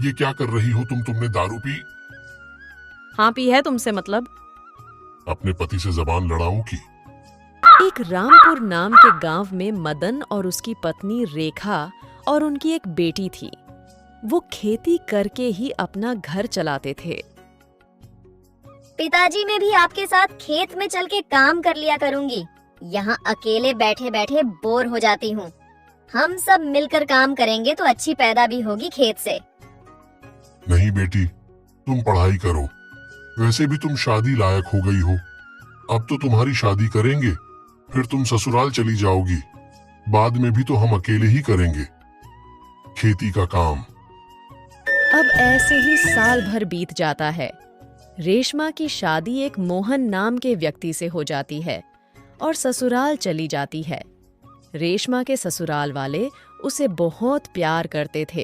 ये क्या कर रही हो तुमने दारू पी? हाँ पी है, तुमसे मतलब। अपने पति से जबान लड़ाओ की? एक रामपुर नाम के गांव में मदन और उसकी पत्नी रेखा और उनकी एक बेटी थी। वो खेती करके ही अपना घर चलाते थे। पिताजी, मैं भी आपके साथ खेत में चल के काम कर लिया करूंगी। यहाँ अकेले बैठे बैठे बोर हो जाती हूँ। हम सब मिलकर काम करेंगे तो अच्छी पैदा भी होगी खेत से। नहीं बेटी, तुम पढ़ाई करो। वैसे भी तुम शादी लायक हो गई हो। अब तो तुम्हारी शादी करेंगे, फिर तुम ससुराल चली जाओगी। बाद में भी तो हम अकेले ही करेंगे खेती का काम। अब ऐसे ही साल भर बीत जाता है। रेशमा की शादी एक मोहन नाम के व्यक्ति से हो जाती है और ससुराल चली जाती है। रेशमा के ससुराल वाले उसे बहुत प्यार करते थे।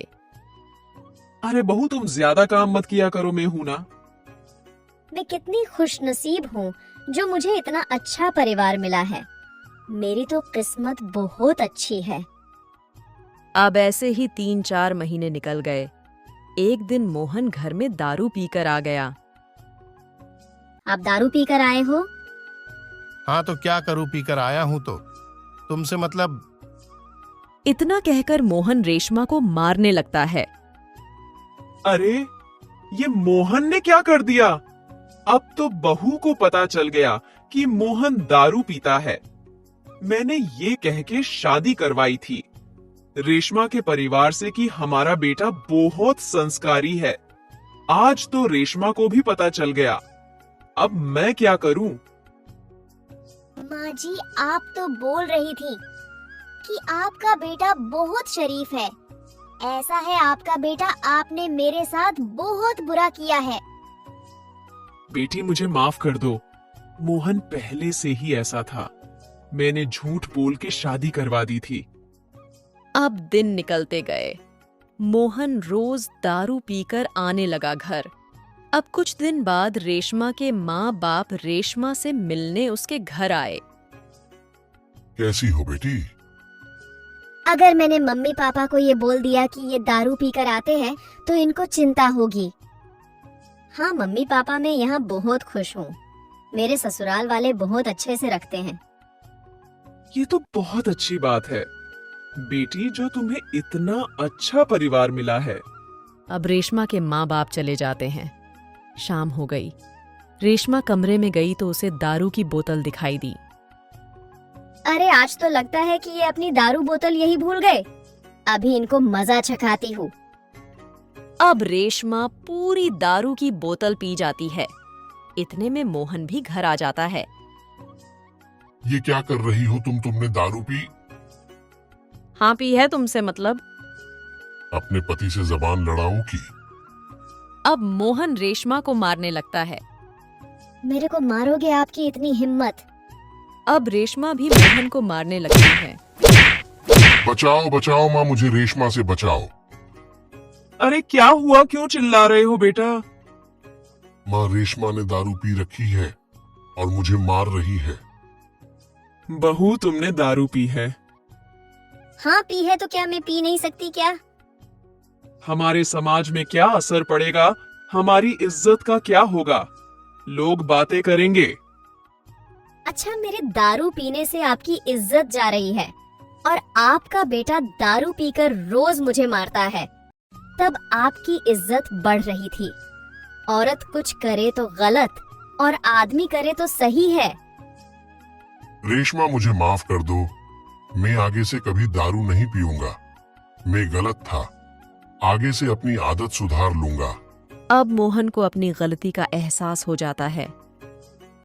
अरे बहू, तुम ज्यादा काम मत किया करो, मैं हूं ना। मैं कितनी खुशनसीब हूँ जो मुझे इतना अच्छा परिवार मिला है। मेरी तो किस्मत बहुत अच्छी है। अब ऐसे ही 3-4 महीने निकल गए। एक दिन मोहन घर में दारू पीकर आ गया। आप दारू पीकर आए हो? हाँ तो क्या करूं, पीकर आया हूं तो तुमसे मतलब। इतना कहकर मोहन रेशमा को मारने लगता है। अरे ये मोहन ने क्या कर दिया? अब तो बहू को पता चल गया कि मोहन दारू पीता है। मैंने ये कह के शादी करवाई थी रेशमा के परिवार से कि हमारा बेटा बहुत संस्कारी है। आज तो रेशमा को भी पता चल गया। अब मैं क्या करूं? माँ जी, आप तो बोल रही थी कि आपका बेटा बहुत शरीफ है। ऐसा है आपका बेटा, आपने मेरे साथ बहुत बुरा किया है। बेटी मुझे माफ कर दो। मोहन पहले से ही ऐसा था। मैंने झूठ बोल के शादी करवा दी थी। अब दिन निकलते गए। मोहन रोज दारू पीकर आने लगा घर। अब कुछ दिन बाद रेशमा के माँ बाप रेशमा से मिलने उसके घर आए। कैसी हो बेटी? अगर मैंने मम्मी पापा को ये बोल दिया कि ये दारू पीकर आते हैं तो इनको चिंता होगी। हाँ मम्मी पापा, मैं यहाँ बहुत खुश हूँ। मेरे ससुराल वाले बहुत अच्छे से रखते हैं। ये तो बहुत अच्छी बात है बेटी, जो तुम्हें इतना अच्छा परिवार मिला है। अब रेशमा के माँ बाप चले जाते हैं। शाम हो गई। रेशमा कमरे में गई तो उसे दारू की बोतल दिखाई दी। अरे आज तो लगता है कि ये अपनी दारू बोतल यही भूल गए। अभी इनको मजा चखाती हूँ। अब रेशमा पूरी दारू की बोतल पी जाती है। इतने में मोहन भी घर आ जाता है। ये क्या कर रही हो तुमने दारू पी? हाँ पी है, तुमसे मतलब। अपने पति से जबान लड़ाओ की? अब मोहन रेशमा को मारने लगता है। मेरे को मारोगे? आपकी इतनी हिम्मत? अब रेशमा भी मोहन को मारने लगती है। बचाओ बचाओ माँ, मुझे रेशमा से बचाओ। अरे क्या हुआ, क्यों चिल्ला रहे हो बेटा? माँ, रेशमा ने दारू पी रखी है और मुझे मार रही है। बहू, तुमने दारू पी है? हाँ पी है, तो क्या मैं पी नहीं सकती क्या? हमारे समाज में क्या असर पड़ेगा? हमारी इज्जत का क्या होगा? लोग बातें करेंगे। अच्छा, मेरे दारू पीने से आपकी इज्जत जा रही है और आपका बेटा दारू पीकर रोज मुझे मारता है, तब आपकी इज्जत बढ़ रही थी। औरत कुछ करे तो गलत और आदमी करे तो सही है। रेशमा, मुझे माफ कर दो। मैं आगे से कभी दारू नहीं पीऊंगा। मैं गलत था। आगे से अपनी आदत सुधार लूंगा। अब मोहन को अपनी गलती का एहसास हो जाता है